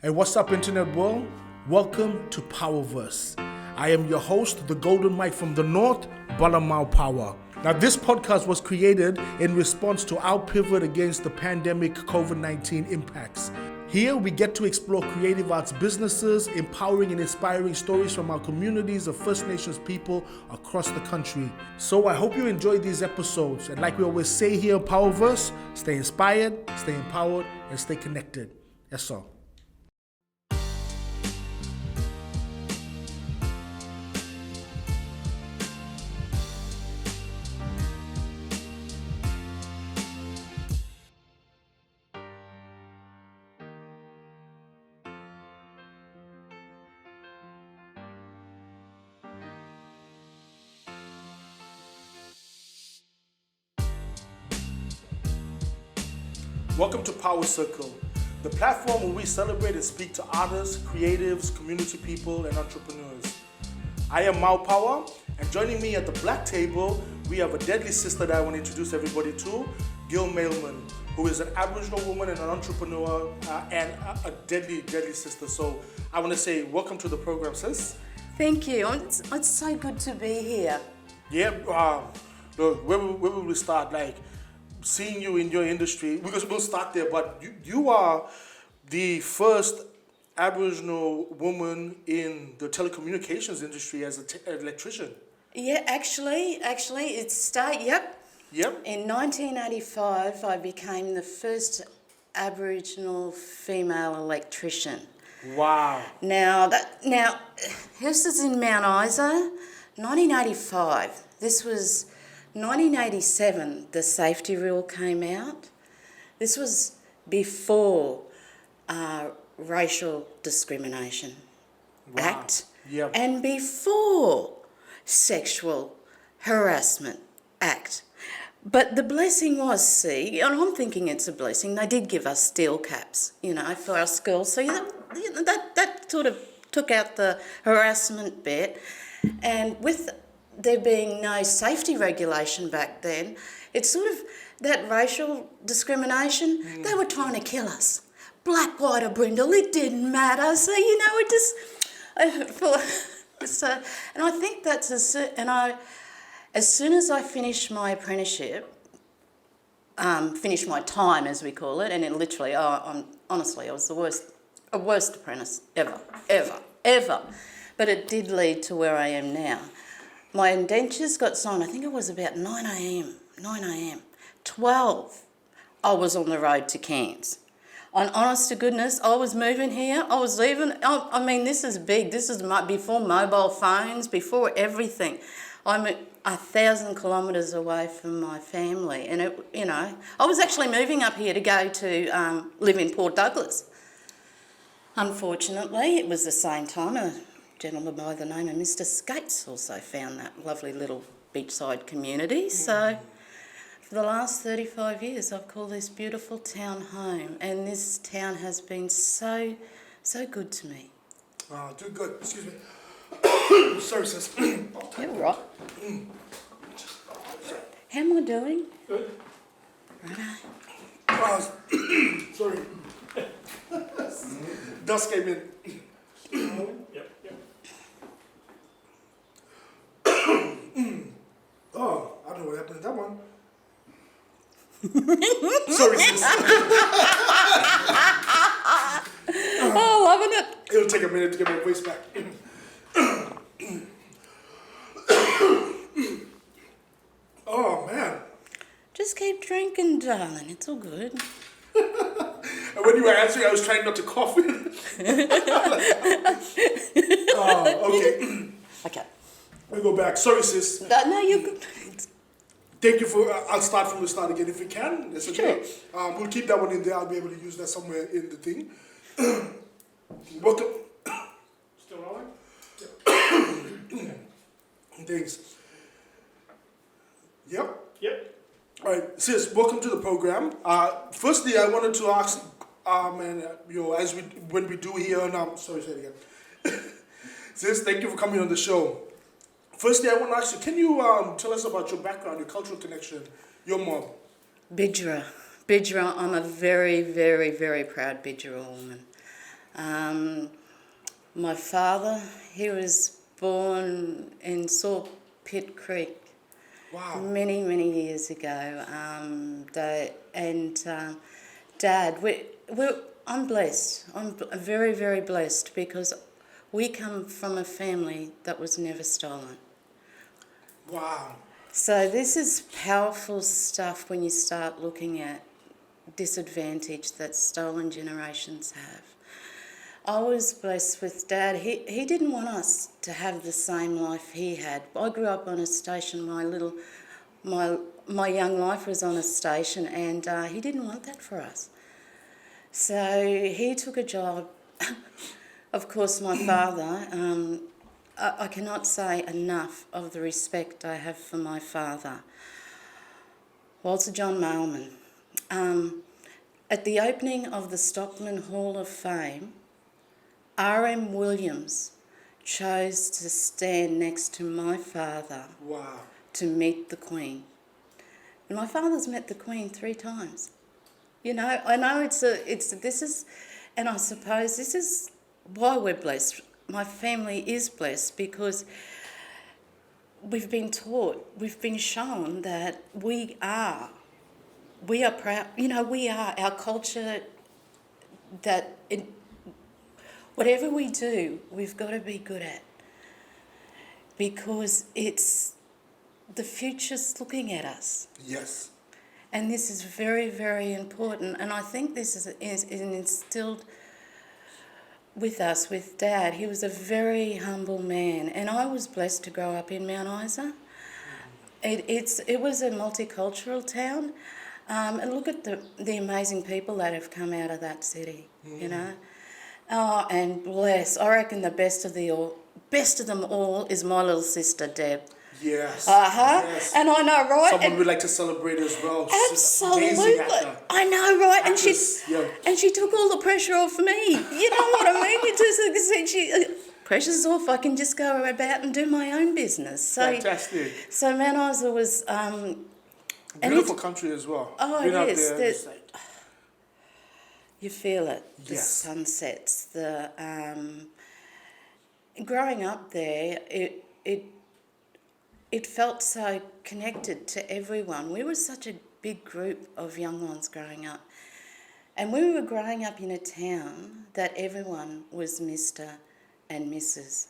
Hey, what's up, internet world? Welcome to Powerverse. I am your host, the Golden Mike from the North, Balamau Power. Now, this podcast was created in response to our pivot against the pandemic COVID-19 impacts. Here, we get to explore creative arts businesses, empowering and inspiring stories from our communities of First Nations people across the country. So I hope you enjoyed these episodes. And like we always say here in Powerverse, stay inspired, stay empowered, and stay connected. That's all. Welcome to Power Circle, the platform where we celebrate and speak to artists, creatives, community people, and entrepreneurs. I am Mau Power, and joining me at the black table, we have a deadly sister that I want to introduce everybody to, Gillian Mailman, who is an Aboriginal woman and an entrepreneur, and a deadly sister. So I want to say welcome to the program, sis. Thank you. It's so good to be here. Yeah, look, where will we start? Like, seeing you in your industry, because we'll start there, but you are the first Aboriginal woman in the telecommunications industry as an electrician. Yeah, actually, it started, yep. In 1985, I became the first Aboriginal female electrician. Wow. Now, this is in Mount Isa, 1985. This was 1987, the safety rule came out. This was before Racial Discrimination Act and before Sexual Harassment Act. But the blessing was, and I'm thinking it's a blessing, they did give us steel caps, for our schools. So that sort of took out the harassment bit. And with there being no safety regulation back then, it's sort of that racial discrimination, they were trying to kill us. Black, white or brindle, it didn't matter. So, it just... and I think that's... As soon as I finished my apprenticeship, finished my time, as we call it, and it literally, honestly, I was the worst apprentice ever. But it did lead to where I am now. My indentures got signed, I think it was about 9 a.m. 12, I was on the road to Cairns. And honest to goodness, I was moving here, I was leaving. This is big. This is before mobile phones, before everything. I'm 1,000 kilometres away from my family. And, I was actually moving up here to go to live in Port Douglas. Unfortunately, it was the same time. A gentleman by the name of Mr. Skates also found that lovely little beachside community. So for the last 35 years, I've called this beautiful town home, and this town has been so good to me. Too good. Excuse me. Sorry, sis. You're right. How am I doing? Good. Righto. Sorry. Dust came in. Yep. Oh, I don't know what happened to that one. Sorry, sis. Loving it. It'll take a minute to get my voice back. Oh, man. Just keep drinking, darling. It's all good. And when you were answering, I was trying not to cough. Okay. Okay. We'll go back. Sorry, sis. No, you're good. Thank you for... I'll start from the start again if we can. That's okay. Sure. We'll keep that one in there. I'll be able to use that somewhere in the thing. Welcome. Still rolling? Yep. Thanks. Yep. All right, sis, welcome to the program. Firstly, I wanted to ask, when we do here, sorry, say it again. Sis, thank you for coming on the show. Firstly, I want to ask you, can you tell us about your background, your cultural connection, your mom? Bidjara. I'm a very, very, very proud Bidjara woman. My father, he was born in Saw Pit Creek. Wow. Many, many years ago. Dad, I'm blessed. I'm very, very blessed because we come from a family that was never stolen. Wow. So this is powerful stuff when you start looking at disadvantage that stolen generations have. I was blessed with Dad. He didn't want us to have the same life he had. I grew up on a station. My young life was on a station, and he didn't want that for us. So he took a job. Of course, my father. I cannot say enough of the respect I have for my father, Walter John Mailman. At the opening of the Stockman Hall of Fame, R.M. Williams chose to stand next to my father. Wow. To meet the Queen. And my father's met the Queen 3 times. You know, I know and I suppose this is why we're blessed. My family is blessed because we've been taught, we've been shown that we are proud. You know, we are our culture. Whatever we do, we've got to be good at because the future's looking at us. Yes. And this is very, very important. And I think this is instilled with us, with Dad. He was a very humble man. And I was blessed to grow up in Mount Isa. It was a multicultural town. And look at the amazing people that have come out of that city, you know. Oh, and bless. I reckon the best of them all is my little sister, Deb. Yes. Yes. And I know, right? Someone we'd like to celebrate as well. Absolutely. I know, right? And she took all the pressure off me. You know what I mean? You just said pressure's off. I can just go about and do my own business. So, fantastic. So Mount Isa was beautiful country as well. Oh, Been it is. There, you feel it. The yes. Sunsets. Growing up there, it felt so connected to everyone. We were such a big group of young ones growing up. And we were growing up in a town that everyone was Mr. and Mrs.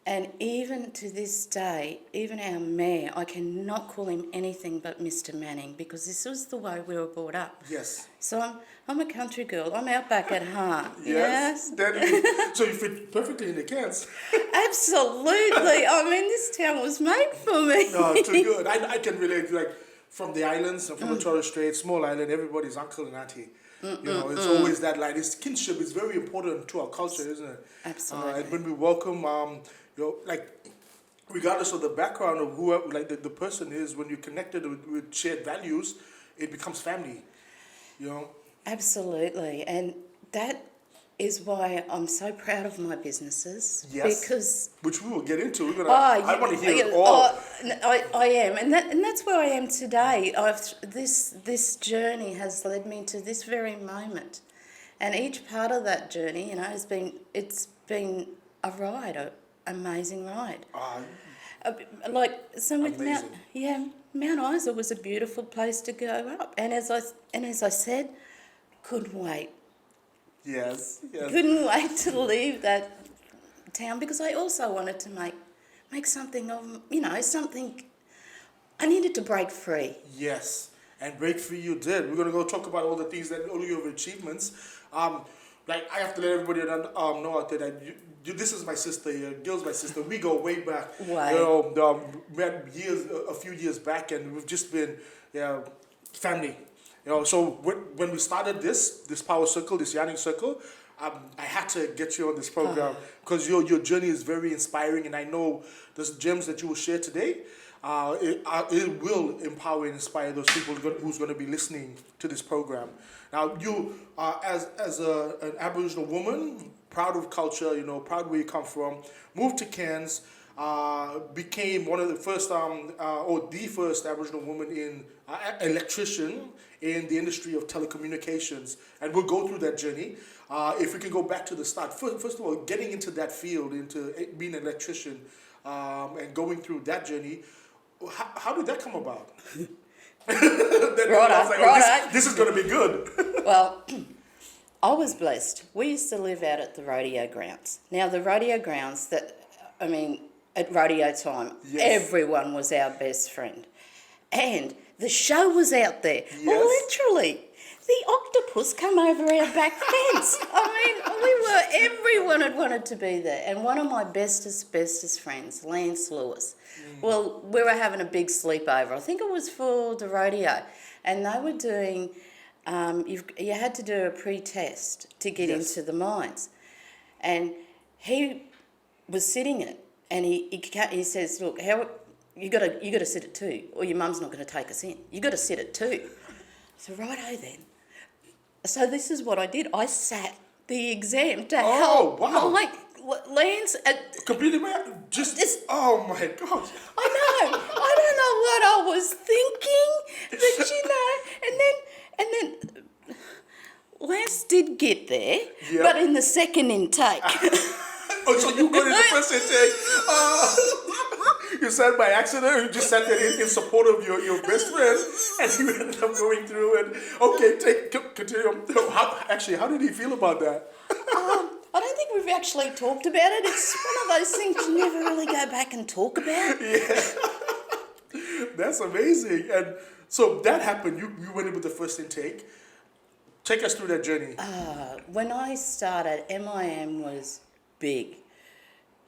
And even to this day, even our mayor, I cannot call him anything but Mr. Manning because this was the way we were brought up. Yes. So I'm a country girl. I'm outback at heart. Yes. So you fit perfectly in the cans. Absolutely. I mean, this town was made for me. No, too good. I can relate. Like from the islands, from the Torres Strait, small island, everybody's uncle and auntie. You know, it's always that line. It's kinship is very important to our culture, isn't it? Absolutely. And when we welcome, like, regardless of the background of whoever, like the person is, when you're connected with shared values, it becomes family. You know. Absolutely, and that is why I'm so proud of my businesses. Yes. Because which we will get into. I want to hear it all. I am, and that's where I am today. This journey has led me to this very moment, and each part of that journey, you know, it's been a ride, an amazing ride. Like so with Mount Isa was a beautiful place to go up, and as I said, couldn't wait. Yes. Couldn't wait to leave that town because I also wanted to make something of, you know, something. I needed to break free. Yes, and break free you did. We're gonna go talk about all the things all your achievements. Like I have to let everybody know out there that this is my sister here. Gil's my sister. We go way back. Wow. You know, met a few years back, and we've just been family. You know, so when we started this power circle, this yarning circle, I had to get you on this program because your journey is very inspiring, and I know those gems that you will share today, it will empower and inspire those people who's going to be listening to this program. Now, you as an Aboriginal woman, proud of culture, you know, proud where you come from, moved to Cairns. became one of the first, or the first Aboriginal woman in electrician in the industry of telecommunications. And we'll go through that journey. If we can go back to the start, first of all, getting into that field, into being an electrician, and going through that journey, how did that come about? This is going to be good. Well, I was blessed. We used to live out at the rodeo grounds. Now, the rodeo grounds, at rodeo time, everyone was our best friend. And the show was out there. Yes. Well, literally, the octopus come over our back fence. Everyone had wanted to be there. And one of my bestest friends, Lance Lewis, well, we were having a big sleepover. I think it was for the rodeo. And they were doing, you had to do a pre-test to get into the mines. And he was sitting it. And he says, look, you got to sit at 2, or your mum's not going to take us in. You got to sit at 2. So righto then. So this is what I did. I sat the exam to help my Lance. Completely mad. Oh my gosh. I know. I don't know what I was thinking, but and then Lance did get there, but in the second intake. Oh, so you got in the first intake. You sat by accident, you just sat there in support of your best friend, and you ended up going through and, continue. How did he feel about that? I don't think we've actually talked about it. It's one of those things you never really go back and talk about. Yeah. That's amazing. And so that happened. You went in with the first intake. Take us through that journey. When I started, MIM was big,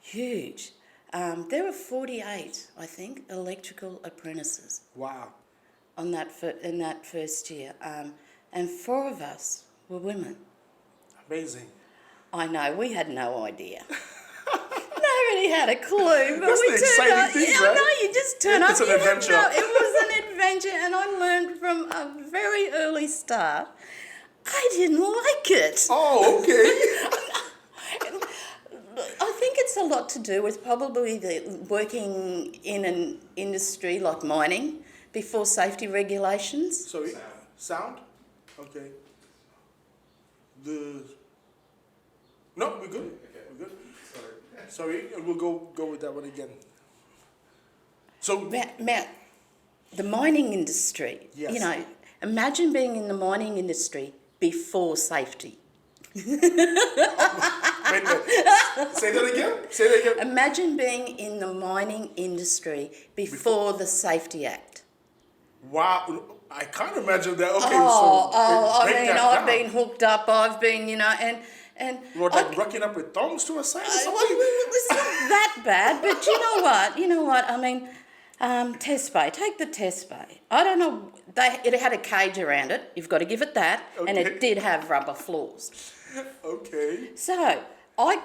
huge. There were 48, I think, electrical apprentices. Wow. In that first year. And 4 of us were women. Amazing. I know, we had no idea. Nobody had a clue. But That's we the exciting thing, right? I know, you just turn up. It's an adventure. It was an adventure, and I learned from a very early start, I didn't like it. Oh, okay. I think it's a lot to do with probably working in an industry like mining before safety regulations. Sorry? Sound? Okay. No, we're good. Okay. We're good. Sorry, we'll go with that one again. So, Matt, the mining industry, imagine being in the mining industry before safety. Wait a minute. Say that again. Imagine being in the mining industry before the Safety Act. Wow, I can't imagine that. Okay, I've been hooked up. I've been, and rocking up with thongs to a side or something? It's not that bad, but you know what? I mean, test bay. Take the test bay. I don't know. It had a cage around it. You've got to give it that, and it did have rubber floors. Okay. So I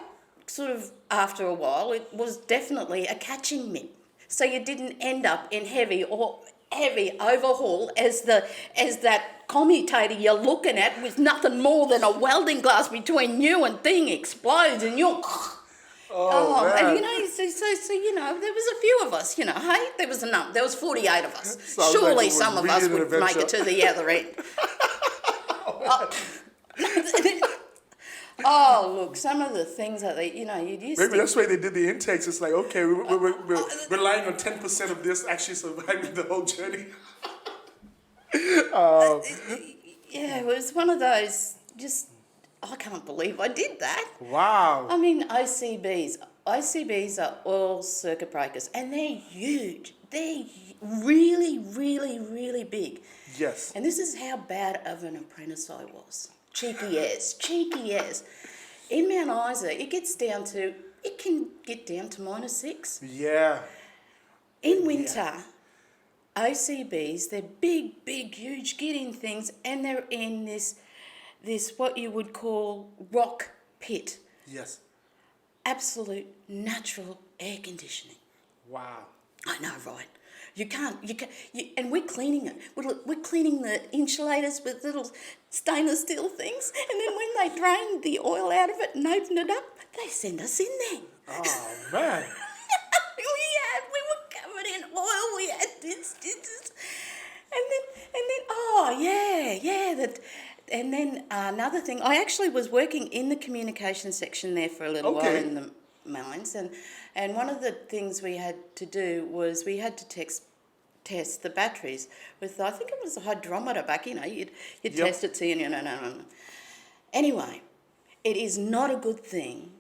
sort of, after a while, it was definitely a catching mitt. So you didn't end up in heavy overhaul as that commutator you're looking at with nothing more than a welding glass between you and thing explodes and you're... man. And there was a few of us, hey, there was 48 of us. Sounds Surely like some of us would make it to the other end. Look, some of the things that you'd used Maybe that's why they did the intakes. It's like, okay, we're relying on 10% of this actually surviving the whole journey. It was one of those, I can't believe I did that. Wow. I mean, OCBs are oil circuit breakers, and they're huge. They're really, really, really big. Yes. And this is how bad of an apprentice I was. Cheeky as. In Mount Isa, it can get down to -6. Yeah. In winter, OCBs, they're big, huge, get-in things, and they're in this what you would call rock pit. Yes. Absolute natural air conditioning. Wow. I know, right? And we're cleaning it. We're cleaning the insulators with little stainless steel things, and then when they drain the oil out of it and open it up, they send us in there. Oh, man. and then another thing, I actually was working in the communication section there for a little while in the mines, and one of the things we had to do was we had to test the batteries with, I think it was a hydrometer back, you'd test it, see, no. Anyway, it is not a good thing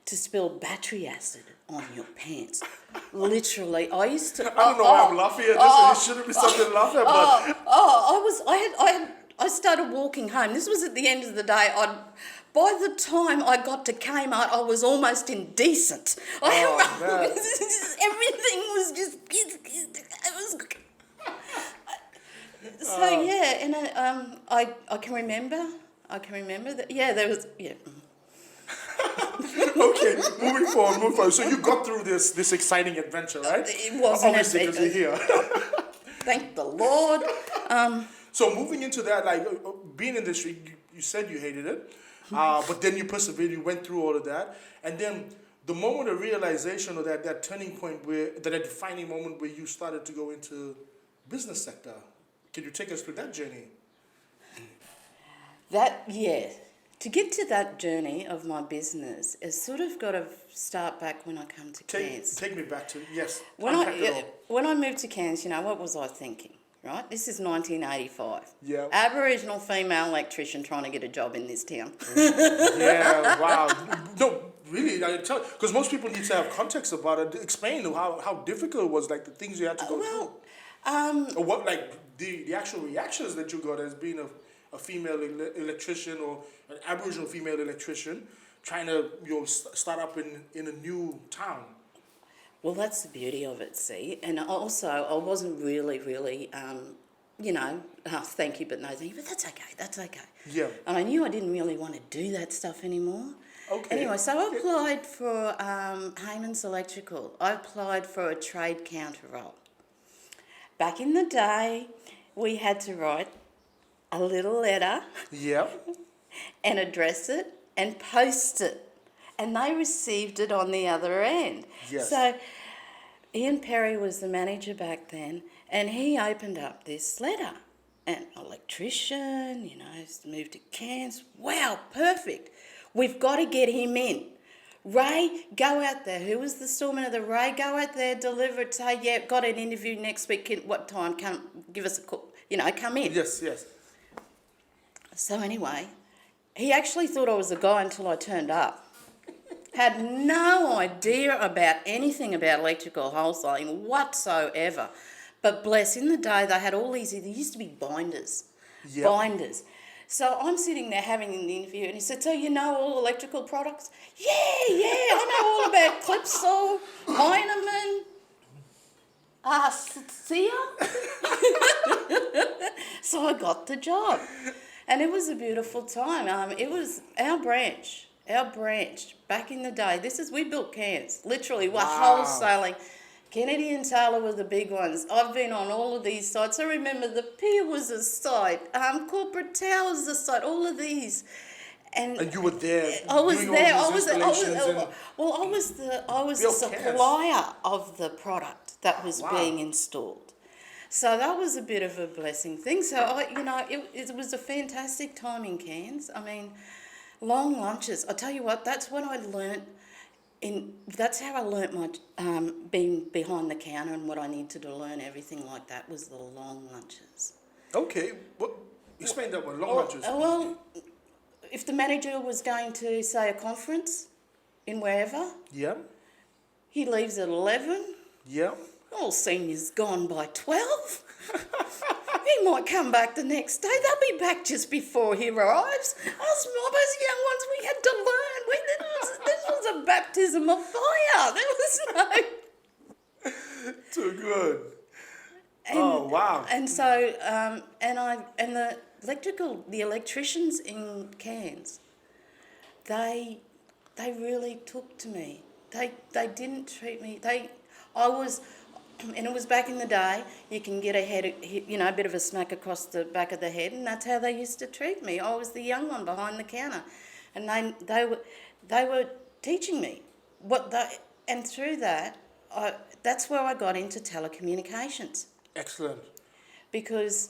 to spill battery acid on your pants. Literally, I used to. I don't know why I'm laughing at this. It shouldn't be something to laugh at, but. I started walking home. This was at the end of the day. By the time I got to Kmart, I was almost indecent. Everything was just. It was. So yeah, and I can remember. That. Yeah, there was. Yeah. Okay, moving forward. So you got through this exciting adventure, right? It wasn't obviously because you're here. Thank the Lord. So moving into that, like being in this, you said you hated it, but then you persevered. You went through all of that, and then the moment of realization, or that turning point, that defining moment where you started to go into business sector. Can you take us through that journey? To get to that journey of my business, it's sort of got to start back when I come to Cairns. Take me back to, yes. When I moved to Cairns, what was I thinking, right? This is 1985. Yeah. Aboriginal female electrician trying to get a job in this town. Yeah, wow. No, really, because most people need to have context about it. Explain how difficult it was, like the things you had to go through. Or what, like, the actual reactions that you got as being a female electrician or an Aboriginal female electrician trying to start up in a new town. Well, that's the beauty of it, see. And also, I wasn't really, thank you, but no thank you. But that's okay. Yeah. And I knew I didn't really want to do that stuff anymore. Okay. Anyway, so I applied for Hayman's Electrical. I applied for a trade counter role. Back in the day, we had to write a little letter. Yeah. And address it and post it. And they received it on the other end. Yes. So Ian Perry was the manager back then, and he opened up this letter. An electrician, moved to Cairns. Wow, perfect. We've got to get him in. Ray, go out there. Who was the storeman of the Ray? Go out there, deliver it. Say, yeah, got an interview next week. What time? Come, give us a call. Come in. Yes. So anyway, he actually thought I was a guy until I turned up. Had no idea about anything about electrical wholesaling whatsoever. But bless, in the day, they had all these, there used to be binders. Yep. Binders. So I'm sitting there having an interview, and he said, so you know all electrical products? Yeah, I know all about Clipsal, Heinemann, Sia. So I got the job. And it was a beautiful time. It was our branch, back in the day. We built Cairns. Literally, we're wholesaling. Kennedy and Taylor were the big ones. I've been on all of these sites. I remember the pier was a site, Corporate Towers was a site, all of these. And you were there. I was there. I was the supplier of the product that was being installed. So that was a bit of a blessing thing. So it was a fantastic time in Cairns. I mean, long lunches. I tell you what, that's what I learnt. That's how I learnt my being behind the counter, and what I needed to learn, everything like that, was the long lunches. Okay, explain that one. Long lunches. Well, if the manager was going to, say, a conference in wherever, he leaves at 11. Yeah. All seniors gone by 12. He might come back the next day. They'll be back just before he arrives. Us mobbers, young ones, we had to learn. This was a baptism of fire. There was no... Too good. Wow. And so, the electricians in Cairns, they really took to me. They didn't treat me. And it was back in the day, you can get a bit of a smack across the back of the head, and that's how they used to treat me. I was the young one behind the counter, and they were teaching me and through that, that's where I got into telecommunications. Excellent. Because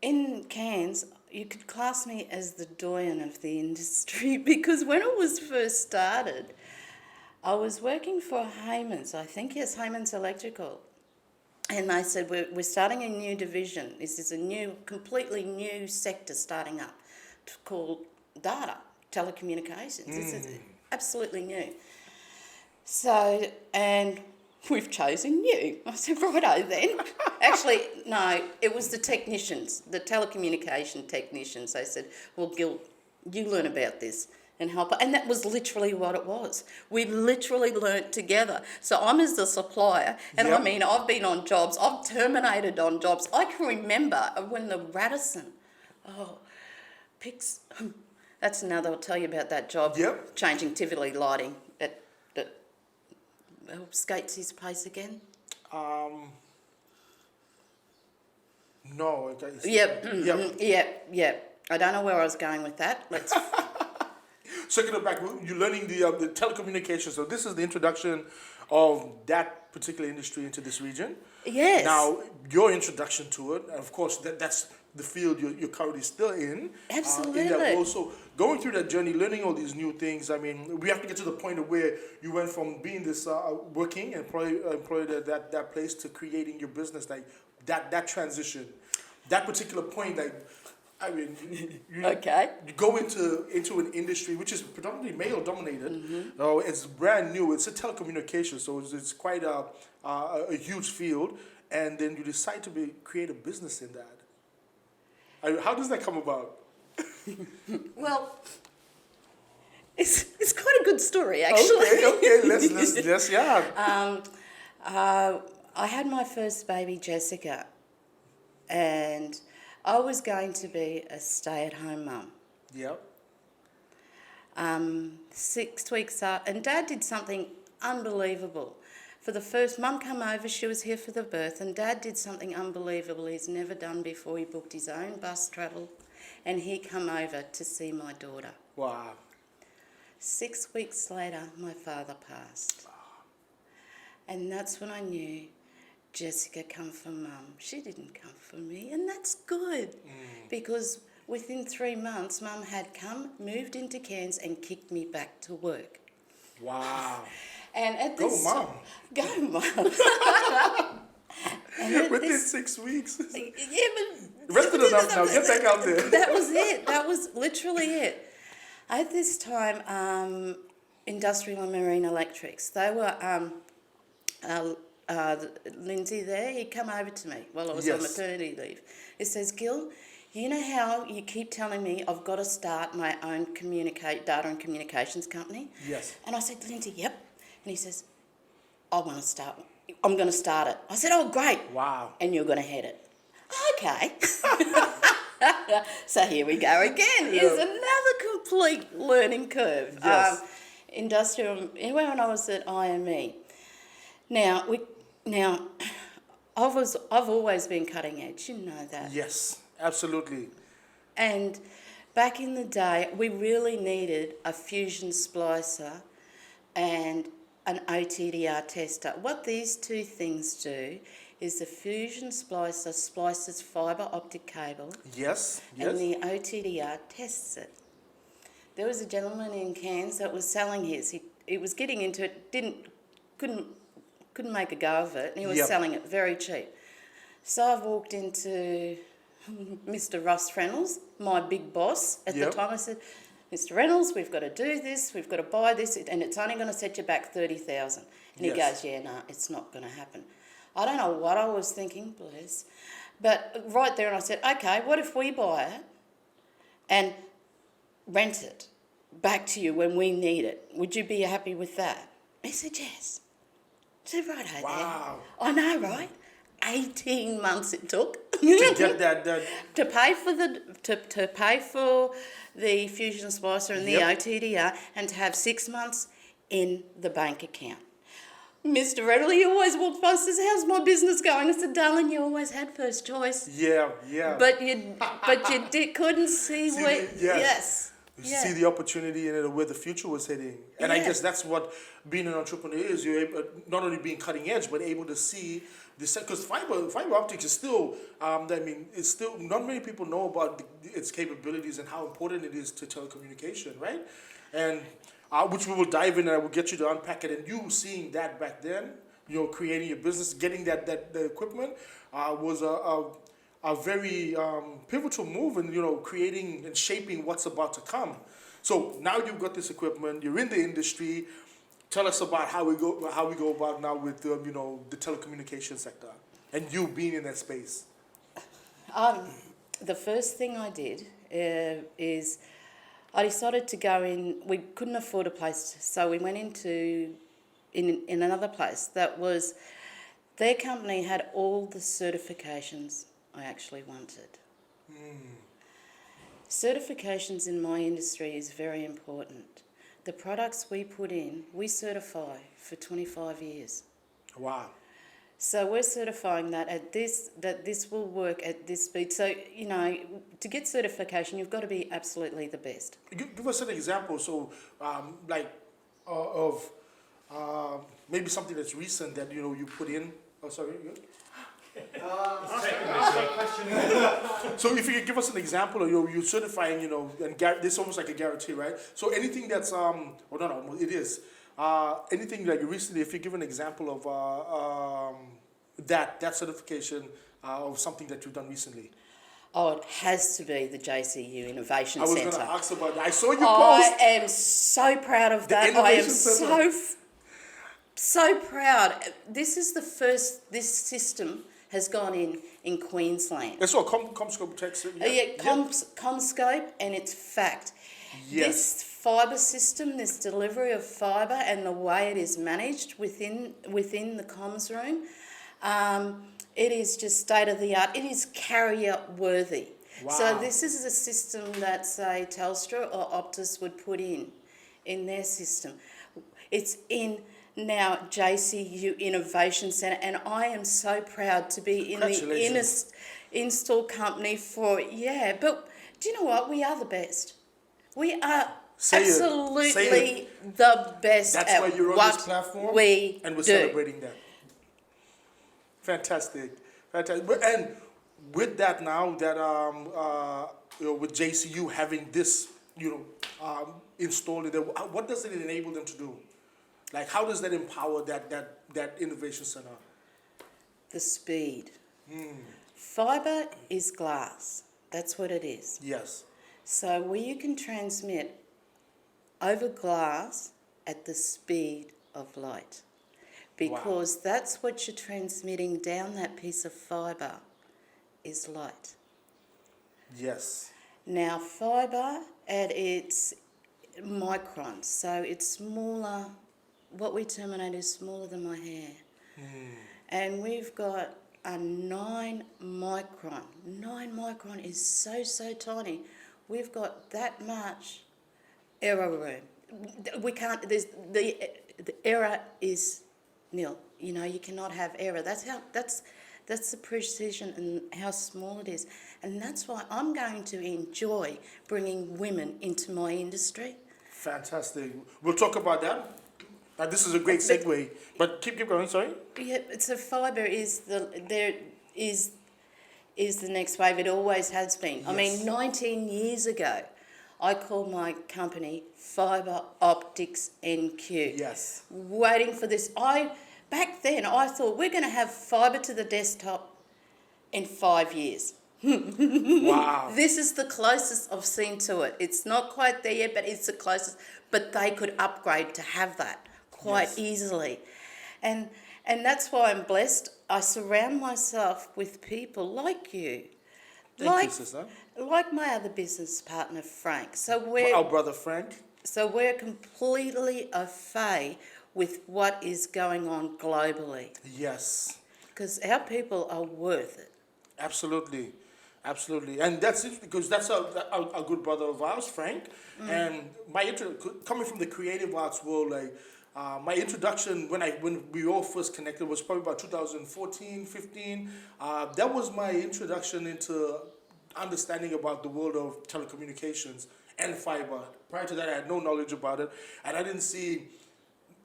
in Cairns, you could class me as the doyen of the industry because when it was first started, I was working for Hayman's, I think, yes, Hayman's Electrical. And they said, we're starting a new division. This is a new, completely new sector starting up called data, telecommunications. This is absolutely new. So, and we've chosen you. I said, righto then. Actually, no, it was the technicians, the telecommunication technicians. They said, well, Gil, you learn about this and help. And that was literally what it was. We literally learnt together. So I'm as the supplier, and I mean, I've been on jobs, I've terminated on jobs. I can remember when the Radisson, picks, that's another, I'll tell you about that job, changing Tivoli lighting at Skates's place again. No. Yep. I don't know where I was going with that. Let's. Circle it back. You're learning the telecommunications. So this is the introduction of that particular industry into this region. Yes. Now, your introduction to it, and of course, that's the field you're currently still in. Absolutely. In that role. So going through that journey, learning all these new things, I mean, we have to get to the point of where you went from being this working employee at that place to creating your business, like that transition, that particular point, like, I mean, you go into an industry which is predominantly male dominated. It's brand new. It's a telecommunication, so it's quite a huge field. And then you decide to create a business in that. How does that come about? Well, it's quite a good story, actually. Okay. Let's yeah. I had my first baby, Jessica, and I was going to be a stay-at-home mum. Yep. 6 weeks up, and Dad did something unbelievable. For the first, Mum come over, she was here for the birth, and Dad did something unbelievable he's never done before. He booked his own bus travel, and he come over to see my daughter. Wow. 6 weeks later, my father passed. And that's when I knew Jessica come for Mum. She didn't come for me, and that's good because within 3 months, Mum had moved into Cairns and kicked me back to work. Wow. And at this Mum. Go, Mum. Within 6 weeks. Yeah, but Rest it enough now. Get back out there. That was it. That was literally it. At this time, Industrial and Marine Electrics, they were Lindsay there, he come over to me while I was on maternity leave. He says, Gil, you know how you keep telling me I've got to start my own data and communications company? Yes. And I said, Lindsay, yep. And he says, I'm going to start it. I said, oh, great. Wow. And you're going to head it. Okay. So here we go again. Here's another complete learning curve. Yes. Industrial, when I was at IME. Now, I've always been cutting edge, you know that. Yes, absolutely. And back in the day, we really needed a fusion splicer and an OTDR tester. What these two things do is the fusion splicer splices fibre optic cable. Yes. And the OTDR tests it. There was a gentleman in Cairns that was selling his. He was getting into it, couldn't make a go of it, and he was selling it very cheap. So I've walked into Mr. Russ Reynolds, my big boss at the time. I said, Mr. Reynolds, we've got to do this, we've got to buy this, and it's only going to set you back $30,000. And he goes, yeah, no, it's not going to happen. I don't know what I was thinking, bless. But right there, and I said, okay, what if we buy it and rent it back to you when we need it? Would you be happy with that? He said, yes. I said, righto. Wow. Then. I know, right? 18 months it took to get that done. to pay for the fusion splicer and the OTDR, and to have 6 months in the bank account. Mr. Reynolds, he always walked past and says, how's my business going? I said, darling, you always had first choice. Yeah. But you couldn't see where... Yes. Yeah. see the opportunity in it, where the future was heading. And I Yeah. guess that's what being an entrepreneur is. You're able, not only being cutting edge, but able to see this. Because fiber optics is still, it's still, not many people know about its capabilities and how important it is to telecommunication, right? And which we will dive in, and I will get you to unpack it. And you seeing that back then, creating your business, getting the equipment, was a very pivotal move in creating and shaping what's about to come. So now you've got this equipment, you're in the industry. Tell us about how we go about now with the telecommunication sector and you being in that space. The first thing I did is I decided to go in. We couldn't afford a place, so we went into another place that was, their company had all the certifications I actually wanted. Certifications in my industry is very important. The products we put in, we certify for 25 years. Wow. So we're certifying that this will work at this speed. So, to get certification, you've got to be absolutely the best. Give us an example, so of maybe something that's recent that you put in. Oh, sorry. So if you could give us an example of you're certifying, and this is almost like a guarantee, right? So anything that's it is anything like recently. If you give an example of that certification of something that you've done recently. Oh, it has to be the JCU Innovation I was Centre. going to ask about that. I saw your I post. am so proud of that. I am so proud. This is the first. This system has gone in Queensland. That's what Comscope checks. Comscope, and it's fact. Yes. This fibre system, this delivery of fibre, and the way it is managed within the comms room, it is just state of the art. It is carrier worthy. Wow. So this is a system that, say, Telstra or Optus would put in their system. It's in now JCU Innovation Centre, and I am so proud to be in the install company for, but do you know what? We are the best. We are absolutely the best. That's at why you're on what this platform, we and we're do. celebrating that. Fantastic. And with that now, that with JCU having this, installed, what does it enable them to do? Like, how does that empower that innovation center? The speed. Fibre is glass. That's what it is. Yes. So where you can transmit over glass at the speed of light. Because that's what you're transmitting down that piece of fibre is light. Yes. Now, fibre at its microns, so it's smaller, what we terminate is smaller than my hair. And we've got a 9 micron. 9 micron is so tiny. We've got that much error room. We can't, the error is nil. You cannot have error. That's the precision and how small it is. And that's why I'm going to enjoy bringing women into my industry. Fantastic. We'll talk about that. This is a great segue. But keep going, sorry. Yeah, so fibre is the next wave. It always has been. Yes. I mean, 19 years ago, I called my company Fibre Optics NQ. Yes. Waiting for this. Back then, I thought we're going to have fibre to the desktop in 5 years. Wow. This is the closest I've seen to it. It's not quite there yet, but it's the closest. But they could upgrade to have that quite easily. And that's why I'm blessed. I surround myself with people like you. Thank you, sister. Like my other business partner, Frank. Our brother Frank. So we're completely au fait with what is going on globally. Yes. Because our people are worth it. Absolutely. And that's it, because that's a good brother of ours, Frank. And coming from the creative arts world, my introduction when we all first connected was probably about 2014, 15. That was my introduction into understanding about the world of telecommunications and fiber. Prior to that, I had no knowledge about it, and I didn't see.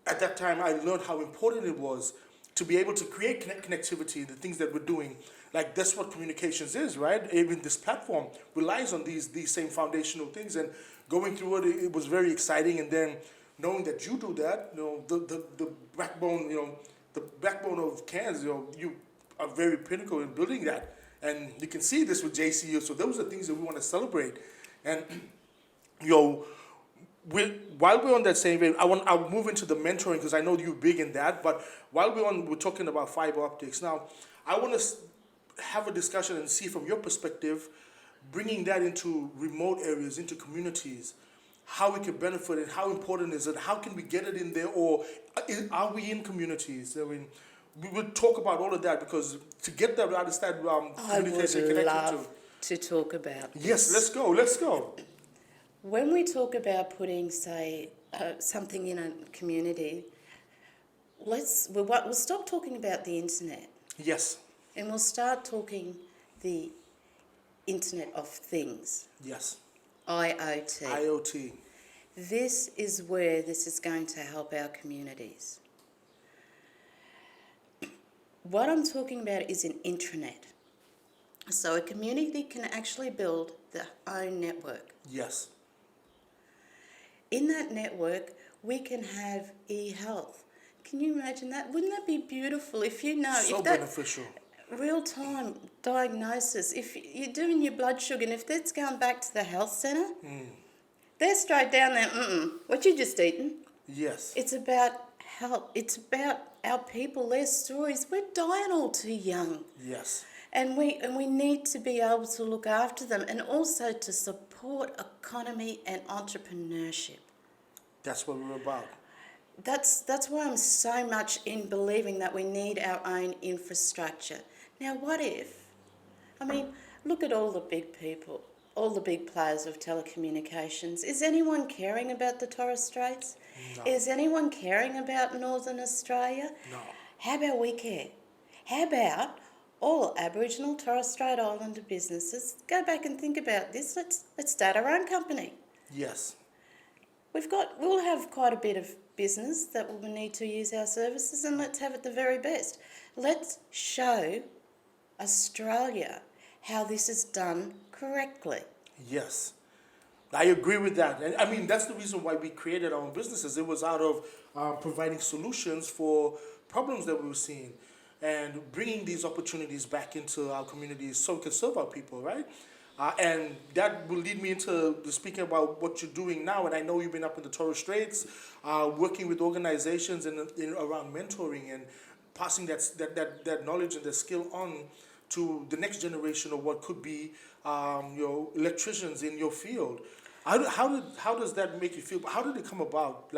At that time, I learned how important it was to be able to create connectivity, the things that we're doing. Like that's what communications is, right? Even this platform relies on these same foundational things. And going through it, it was very exciting. And then knowing that you do that, the backbone, the backbone of Cairns, you are very pinnacle in building that. And you can see this with JCU. So those are things that we want to celebrate. And while we're on that same vein, I'll move into the mentoring because I know you're big in that. But while we're talking about fiber optics now, I want to have a discussion and see from your perspective, bringing that into remote areas, into communities, how we can benefit and how important is it? How can we get it in there, or are we in communities? I mean, we would talk about all of that because to get that, understand communication I would connected love to talk about this. Yes, let's go. When we talk about putting, say, something in a community, we'll stop talking about the internet. Yes. And we'll start talking the Internet of Things. Yes. IoT. This is where this is going to help our communities. What I'm talking about is an intranet. So a community can actually build their own network. Yes. In that network, we can have e-health. Can you imagine that? Wouldn't that be beautiful if you know... So if that, beneficial. Real-time diagnosis. If you're doing your blood sugar, and if that's going back to the health centre, they're straight down there, what you just eaten? Yes. It's about health. It's about our people, their stories. We're dying all too young. Yes. And we need to be able to look after them and also to support economy and entrepreneurship. That's what we're about. That's why I'm so much in believing that we need our own infrastructure. Now, what if? I mean, look at all the big people, all the big players of telecommunications. Is anyone caring about the Torres Straits? No. Is anyone caring about Northern Australia? No. How about we care? How about all Aboriginal Torres Strait Islander businesses go back and think about this? Let's start our own company. Yes. We'll have quite a bit of business that will need to use our services, and let's have it the very best. Let's show Australia how this is done correctly. Yes. I agree with that. And I mean, that's the reason why we created our own businesses. It was out of providing solutions for problems that we were seeing and bringing these opportunities back into our communities so we can serve our people, right? And that will lead me into speaking about what you're doing now. And I know you've been up in the Torres Straits, working with organizations and around mentoring and passing that knowledge and that skill on to the next generation of what could be electricians in your field. How does that make you feel? How did it come about?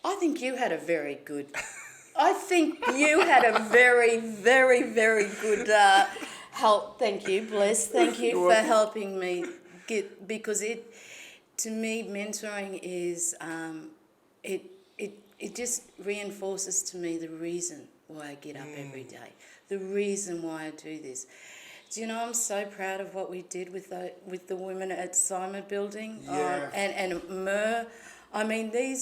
I think you had a very good... I think you had a very, very, very good help. Thank you, bless. Thank you for helping me get, because to me, mentoring is, it just reinforces to me the reason why I get up every day, the reason why I do this. Do you know, I'm so proud of what we did with the women at Simon Building, and Mer. I mean, they're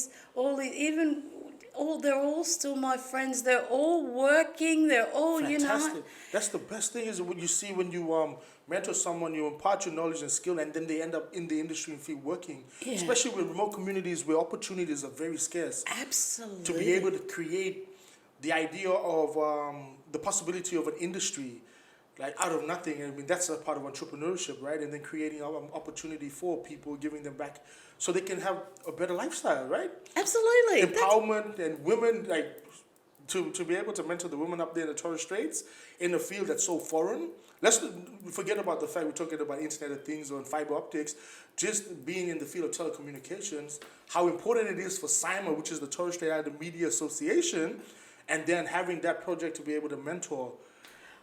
all still my friends. They're all working. They're all, Fantastic. That's the best thing is what you see when you mentor someone, you impart your knowledge and skill, and then they end up in the industry and feel working. Yeah. Especially with remote communities where opportunities are very scarce. Absolutely. To be able to create the idea of the possibility of an industry, like out of nothing. I mean, that's a part of entrepreneurship, right? And then creating an opportunity for people, giving them back so they can have a better lifestyle, right? Absolutely. Empowerment and women, to be able to mentor the women up there in the Torres Straits in a field that's so foreign. Let's forget about the fact we're talking about Internet of Things or fiber optics. Just being in the field of telecommunications, how important it is for SIMA, which is the Torres Strait Islander Media Association, and then having that project to be able to mentor.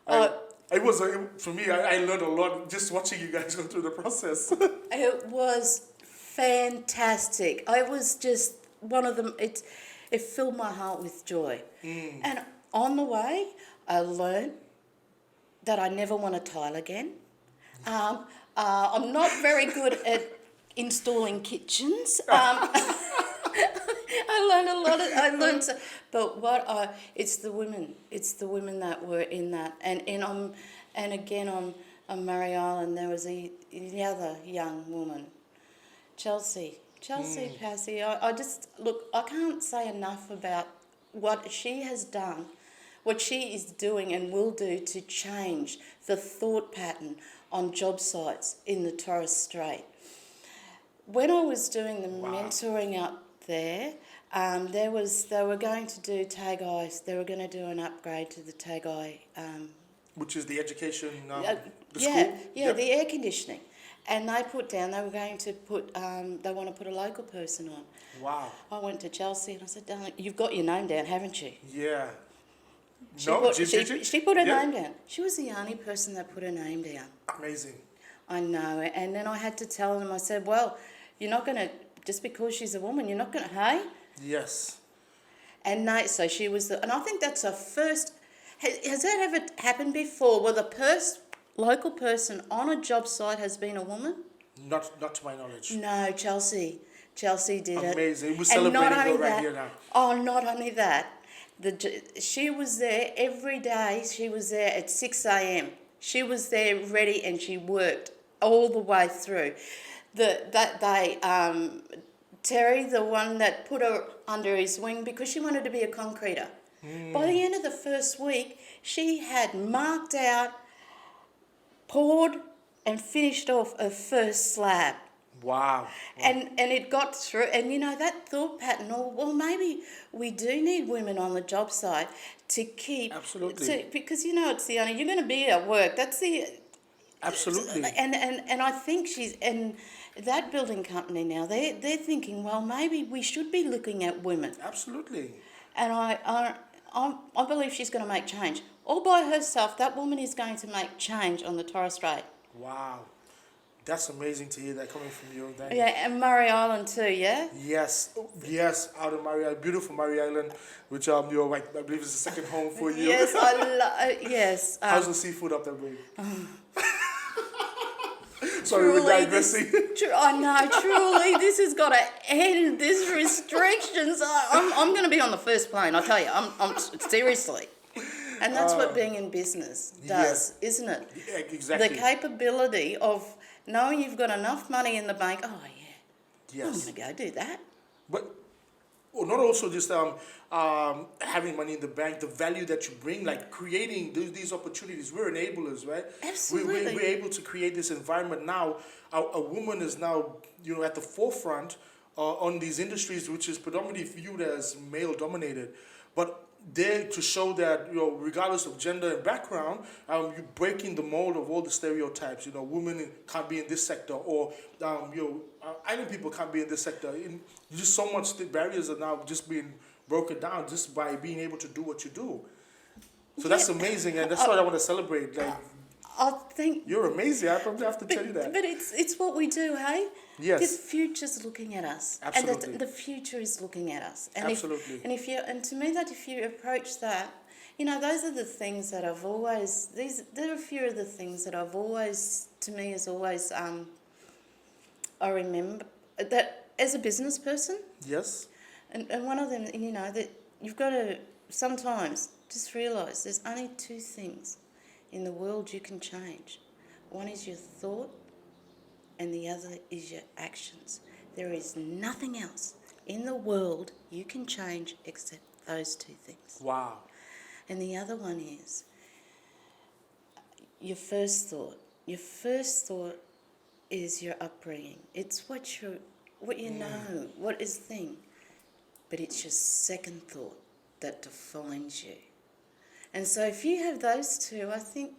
For me, I learned a lot just watching you guys go through the process. It was fantastic. I was just one of them. It filled my heart with joy. And on the way, I learned that I never want to tile again. I'm not very good at installing kitchens. It's the women. It's the women that were in that, and again on Murray Island there was the other young woman, Chelsea Passy. I just look. I can't say enough about what she has done, what she is doing and will do to change the thought pattern on job sites in the Torres Strait. When I was doing the mentoring up there, they were going to do Tagai. They were going to do an upgrade to the Tagai. Which is the education, the yeah, school? yeah, the air conditioning. And they put down, they were going to put, they want to put a local person on. Wow. I went to Chelsea and I said, darling, you've got your name down, haven't you? Yeah. She put her name down. She was the only person that put her name down. Amazing. I know. And then I had to tell them, I said, well, you're not going to, just because she's a woman, you're not going to, hey? Yes. And so she was and I think that's her first, has that ever happened before, where the local person on a job site has been a woman? Not to my knowledge. No, Chelsea did it. Amazing. We're celebrating it right here now. Oh, not only that, she was there every day. She was there at 6 a.m. She was there ready and she worked all the way through. Terry, the one that put her under his wing because she wanted to be a concreter. By the end of the first week, she had marked out, poured and finished off a first slab. Wow. And it got through, and that thought pattern, well, maybe we do need women on the job site to keep... Absolutely. Because, it's the only... You're going to be at work. That's the... Absolutely. And I think and that building company now, they're thinking, well, maybe we should be looking at women. Absolutely. And I believe she's going to make change. All by herself, that woman is going to make change on the Torres Strait. Wow. That's amazing to hear that coming from you. Danny. Yeah, and Murray Island too, yeah? Yes, out of Murray Island, beautiful Murray Island, which I believe is the second home for you. Yes, yes. How's the seafood up there, babe? Sorry, we're digressing. I know, truly, this has got to end. This restrictions. I'm going to be on the first plane, I tell you. I'm seriously. And that's what being in business does, isn't it? Yeah, exactly. The capability of knowing you've got enough money in the bank. Oh, yeah. Yes. I'm going to go do that. But not also just having money in the bank, the value that you bring, like creating these opportunities. We're enablers, right? Absolutely. We're able to create this environment now. A woman is now, at the forefront on these industries, which is predominantly viewed as male-dominated. But there to show that, regardless of gender and background, you're breaking the mold of all the stereotypes. Women can't be in this sector, or island people can't be in this sector. Just so much barriers are now just being broken down just by being able to do what you do. So that's amazing, and that's what I want to celebrate. I think you're amazing. I probably have to tell you that. But it's what we do, hey? Yes. The future's looking at us. Absolutely. And the future is looking at us. And Absolutely. And to me, that if you approach that, those are the things that I've always. There are a few of the things that I've always, to me, is always. I remember that as a business person. Yes. And one of them, that you've got to sometimes just realise there's only two things in the world you can change. One is your thought, and the other is your actions. There is nothing else in the world you can change except those two things. Wow. And the other one is your first thought. Your first thought is your upbringing. It's what you know, what is the thing. But it's your second thought that defines you. And so if you have those two, I think...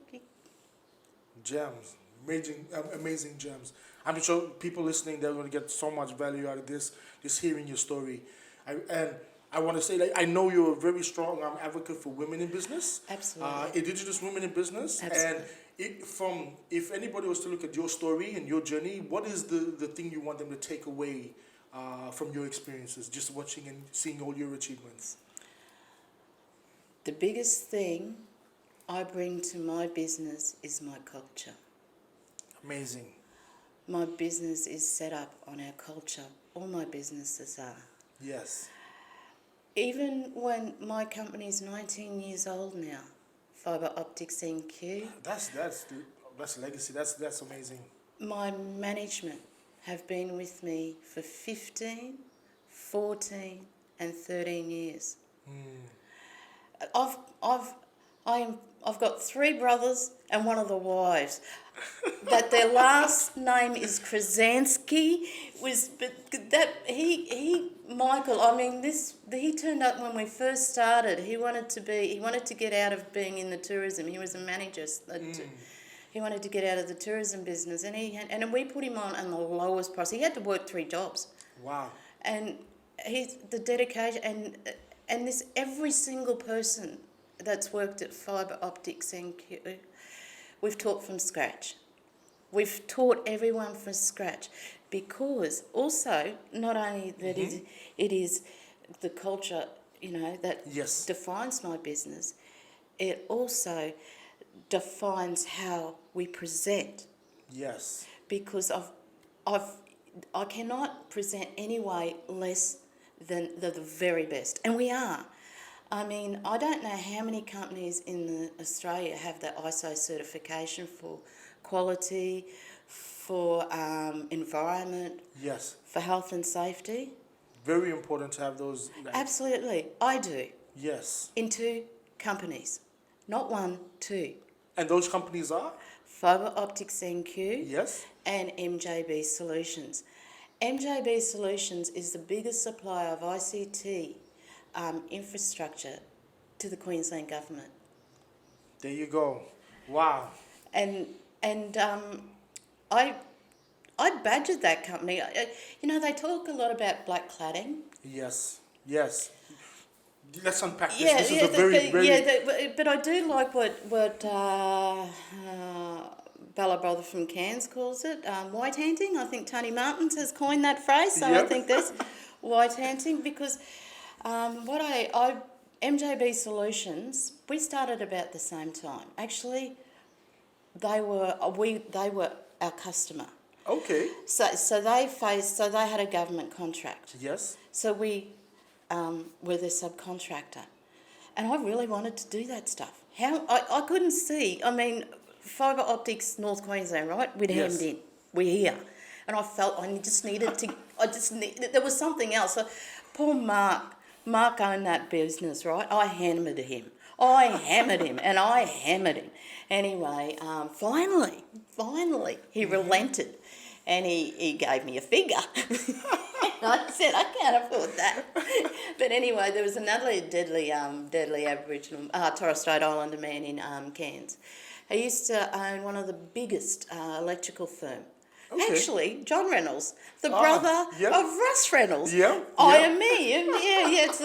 Gems. Amazing gems. I'm sure people listening, they're going to get so much value out of this, just hearing your story. I want to say, I know you're a very strong advocate for women in business. Absolutely. Indigenous women in business. Absolutely. And if anybody was to look at your story and your journey, what is the thing you want them to take away from your experiences, just watching and seeing all your achievements? The biggest thing I bring to my business is my culture. Amazing. My business is set up on our culture. All my businesses are. Yes. Even when my company is 19 years old now, Fibre Optics NQ, That's legacy. That's amazing. my management have been with me for 15, 14 and 13 years. I've got 3 brothers and one of the wives that their last name is Krasansky. Michael, I mean, he turned up when we first started. He wanted to get out of being in the tourism. He was a manager. He wanted to get out of the tourism business, and we put him on the lowest price. He had to work 3 jobs. Wow. And the dedication and this every single person that's worked at Fibre Optics NQ, we've taught from scratch. We've taught everyone from scratch, because also not only that it is the culture, that Yes. defines my business, it also defines how we present. Yes. Because I cannot present any way less than the very best, and we are. I mean, I don't know how many companies in Australia have the ISO certification for quality, for environment, Yes. for health and safety. Very important to have those. Absolutely, I do. Yes. In 2 companies, not 1, 2. And those companies are? Fibre Optics NQ. Yes. And MJB Solutions. MJB Solutions is the biggest supplier of ICT infrastructure to the Queensland government. There you go. Wow. And I badgered that company. They talk a lot about black cladding. Yes. Yes. Let's unpack this. Yeah, This is a very. but I do like what Bella Brother from Cairns calls it, white handing. I think Tony Martins has coined that phrase, so I think that's white handing, because MJB Solutions, we started about the same time. Actually, they were our customer. Okay. So they had a government contract. Yes. So we were the subcontractor, and I really wanted to do that stuff. I couldn't see. I mean, Fibre Optics North Queensland, right? We'd hemmed in. We're here, and I felt I just needed to. There was something else. So, poor Mark owned that business, right? I hammered him, and I hammered him. Anyway, finally, he relented, and he gave me a figure. I said, I can't afford that. But anyway, there was another deadly Aboriginal, Torres Strait Islander man in Cairns. He used to own one of the biggest electrical firm. Okay. Actually, John Reynolds, the brother of Russ Reynolds. Yeah. IME. Yeah, it's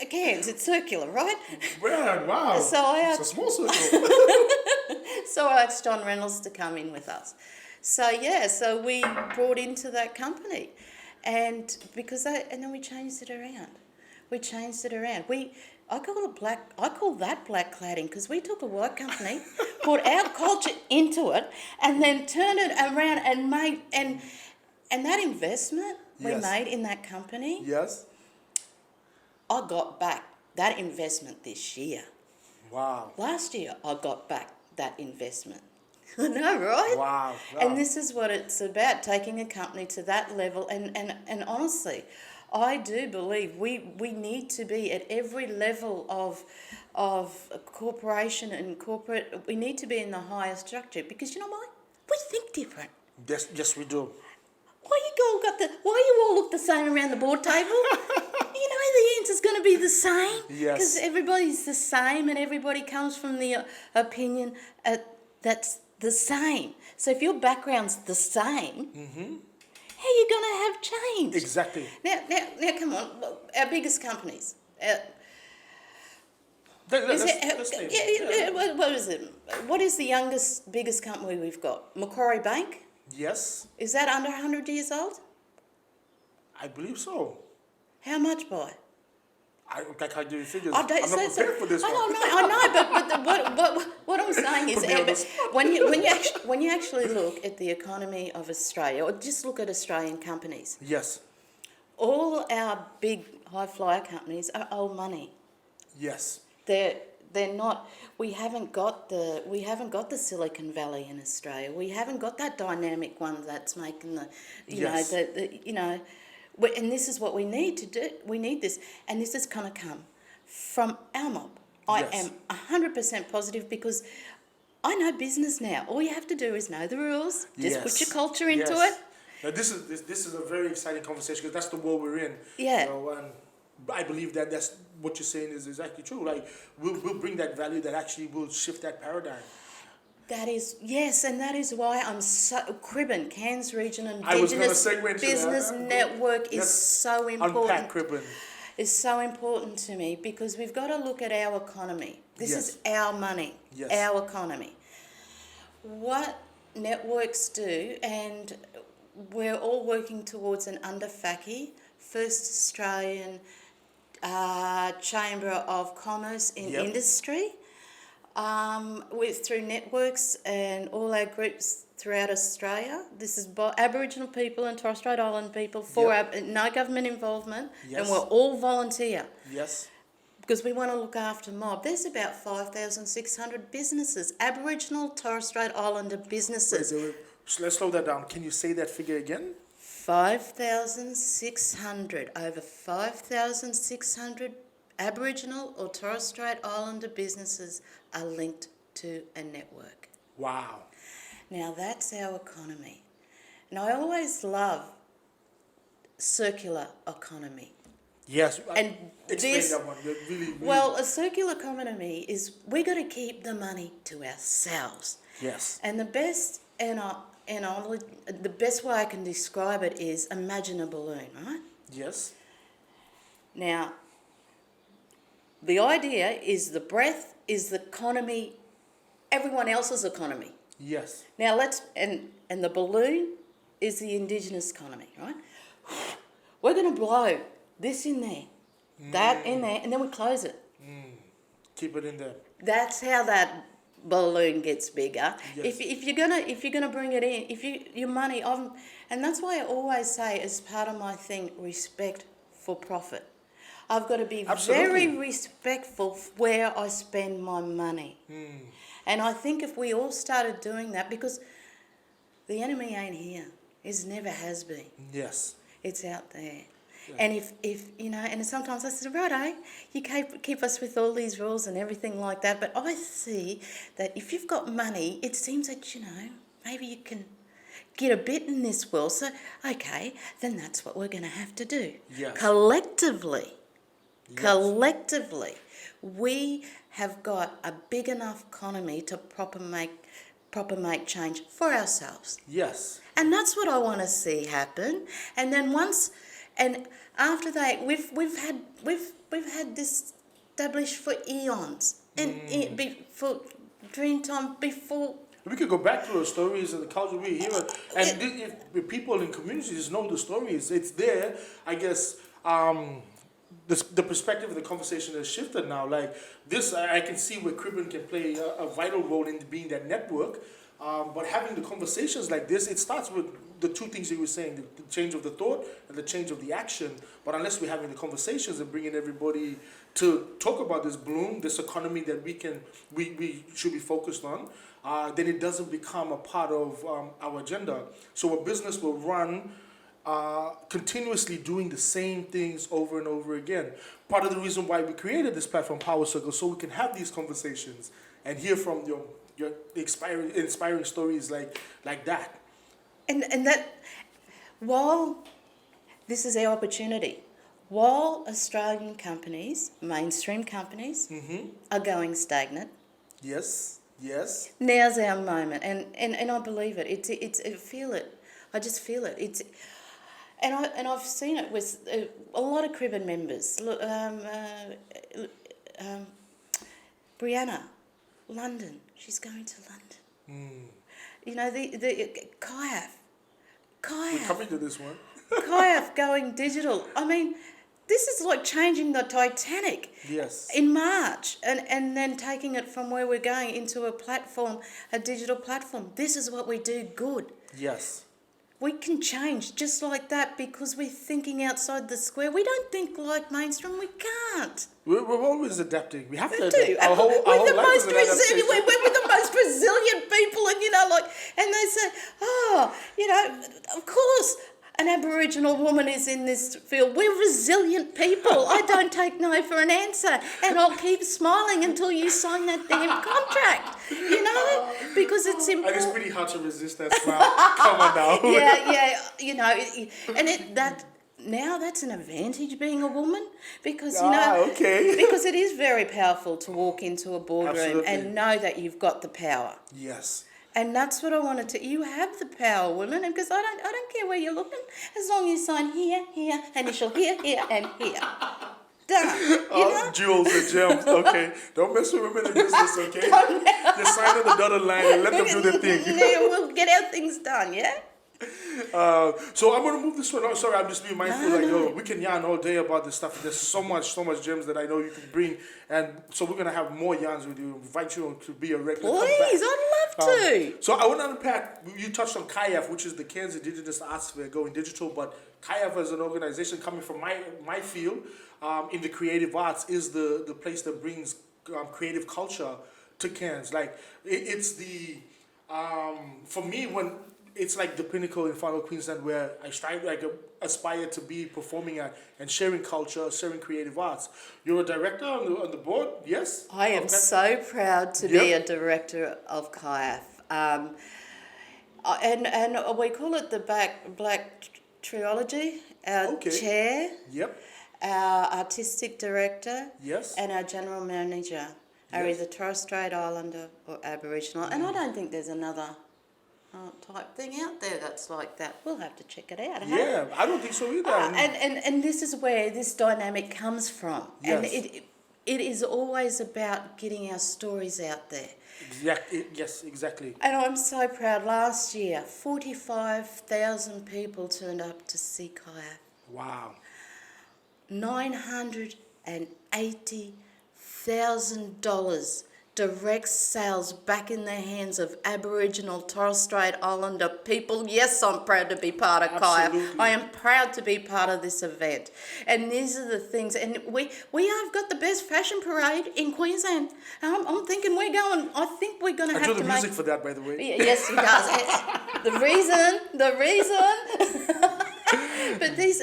Cairns, it's circular, right? Wow. So it's a small circle. So I asked John Reynolds to come in with us. So we brought into that company. And then we changed it around. I call that black cladding, because we took a white company, put our culture into it, and then turned it around and made and that investment we made in that company. Yes. I got back that investment this year. Wow. Last year I got back that investment. I know, right? Wow. And this is what it's about, taking a company to that level. And honestly, I do believe we need to be at every level of corporation and corporate. We need to be in the higher structure, because you know why? We think different. Yes, we do. Why you all look the same around the board table? The answer's going to be the same. Yes. Because everybody's the same, and everybody comes from the opinion that's the same. So if your background's the same, how are you going to have change? Exactly. Now, come on. Our biggest companies. What is it? What is the biggest company we've got? Macquarie Bank? Yes. Is that under 100 years old? I believe so. How much by? I can't give you figures. I don't, I'm not prepared for this one. I know, but what I'm saying is, when you actually look at the economy of Australia, or just look at Australian companies, Yes. all our big high flyer companies are old money. Yes. They're not. We haven't got the Silicon Valley in Australia. We haven't got that dynamic one that's making Yes. and this is what we need to do. We need this, and this is going to come from our mob. I Yes. am 100% positive because I know business now. All you have to do is know the rules. Just put your culture into it. Now this is a very exciting conversation because that's the world we're in. Yeah. And I believe that's what you're saying is exactly true. Like we'll bring that value that actually will shift that paradigm. That is, yes, and that is why I'm so... Cribben, Cairns Region I was Indigenous gonna segue into Business that. Network is Let's so important. Unpack Cribben. Is so important to me because we've got to look at our economy. This Yes. is our money, Yes. our economy. What networks do, and we're all working towards an UNDAFACI, First Australian Chamber of Commerce in Yep. Industry, through networks and all our groups throughout Australia. This is by Aboriginal people and Torres Strait Island people no government involvement, Yes. and we're all volunteer. Yes. Because we want to look after mob. There's about 5,600 businesses, Aboriginal Torres Strait Islander businesses. Wait, let's slow that down. Can you say that figure again? 5,600, over 5,600 Aboriginal or Torres Strait Islander businesses are linked to a network. Wow. Now that's our economy. And I always love circular economy. Yes. And explain this, that one. Really. well, a circular economy is we got to keep the money to ourselves. Yes. And the best the best way I can describe it is imagine a balloon, right? Yes. Now, the idea is the breath is the economy, everyone else's economy. Yes. Now and the balloon is the Indigenous economy, right? We're going to blow this in there, that in there, and then we close it. Keep it in there. That's how that balloon gets bigger. Yes. If you're gonna bring it in, your money, and that's why I always say as part of my thing, respect for profit. I've got to be Absolutely. very respectful where I spend my money. And I think if we all started doing that, because the enemy ain't here, it never has been. Yes. It's out there. Yeah. And if and sometimes I say, righto, you keep us with all these rules and everything like that, but I see that if you've got money, it seems that, maybe you can get a bit in this world. So, okay, then that's what we're going to have to do. Yes. Collectively, Yes. we have got a big enough economy to proper make change for ourselves. Yes. And that's what I want to see happen. And then after that, we've had this established for eons, and for Dreamtime before. We could go back to the stories and the culture we hear, and if people in communities know the stories, it's there. I guess the perspective of the conversation has shifted now. Like this, I can see where Cribben can play a vital role in being that network. But having the conversations like this, it starts with the two things you were saying, the change of the thought and the change of the action. But unless we're having the conversations and bringing everybody to talk about this bloom, this economy that we should be focused on, then it doesn't become a part of our agenda. So a business will run continuously doing the same things over and over again. Part of the reason why we created this platform, Power Circle, so we can have these conversations and hear from your inspiring stories like that. And that, while this is our opportunity, while Australian companies, mainstream companies, are going stagnant. Yes. Yes. Now's our moment, and I believe it. I feel it. I just feel it. And I've seen it with a lot of Cribben members. Brianna, London. She's going to London. The Kayaf. We're coming to this one. Kayaf going digital. I mean, this is like changing the Titanic Yes. in March and then taking it from where we're going into a platform, a digital platform. This is what we do good. Yes. We can change just like that because we're thinking outside the square. We don't think like mainstream. We can't. We're always adapting. We have to We adapt. do. Our whole We're life is an adaptation. we're the most resilient people, and and they say, of course, an Aboriginal woman is in this field. We're resilient people. I don't take no for an answer, and I'll keep smiling until you sign that damn contract. Because it's And important. it's pretty hard to resist that smile. Come on now. Now that's an advantage being a woman because okay. because it is very powerful to walk into a boardroom Absolutely. and know that you've got the power. Yes. And that's what I wanted to. You have the power, women, and because I don't care where you're looking, as long as you sign here, initial here, and here. Done. Jewels and gems. Okay. Don't mess with women in business, okay? Just sign on the dotted line and let them do their thing. We'll get our things done, yeah? So I'm going to move this one. Oh, sorry, I'm just being mindful. We can yarn all day about this stuff. There's so much gems that I know you can bring. And so we're going to have more yarns with you. Invite you to be a regular. Please, I'd love to. So I want to unpack, you touched on KIAF, which is the Cairns Indigenous Arts Fair going digital, but KIAF as an organization coming from my field in the creative arts is the place that brings creative culture to Cairns. Like, it's the, for me, when it's like the pinnacle in Far North Queensland where I aspire to be performing at and sharing culture, sharing creative arts. You're a director on the board, yes? I am so proud to be a director of KIAF. And we call it the Black Trilogy. Our chair, our artistic director, and our general manager are either Torres Strait Islander or Aboriginal. And I don't think there's another type thing out there that's like that. We'll have to check it out. Yeah, I don't think so either. And this is where this dynamic comes from. Yes. And it is always about getting our stories out there. Yes, exactly. And I'm so proud. Last year, 45,000 people turned up to see KIAF. Wow. $980,000 direct sales back in the hands of Aboriginal Torres Strait Islander people. Yes, I'm proud to be part of KIAF. I am proud to be part of this event. And these are the things. And we have got the best fashion parade in Queensland. I'm thinking I think we're going to have to make... I do the music for that, by the way. Yes, he does. The reason... But these...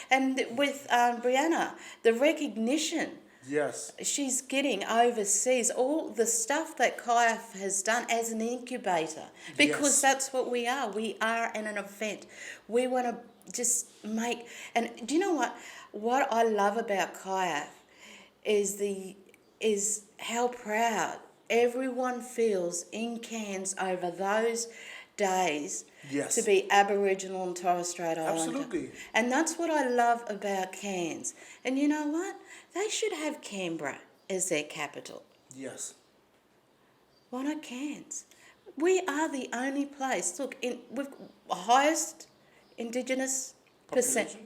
And with Brianna, the recognition... Yes. She's getting overseas all the stuff that KIAF has done as an incubator because that's what we are. We are an event. We want to just make... And do you know what? What I love about KIAF is how proud everyone feels in Cairns over those days to be Aboriginal and Torres Strait Islander. Absolutely. And that's what I love about Cairns. And you know what? They should have Canberra as their capital. Yes. Why not Cairns? We are the only place. Look, we've highest Indigenous percent.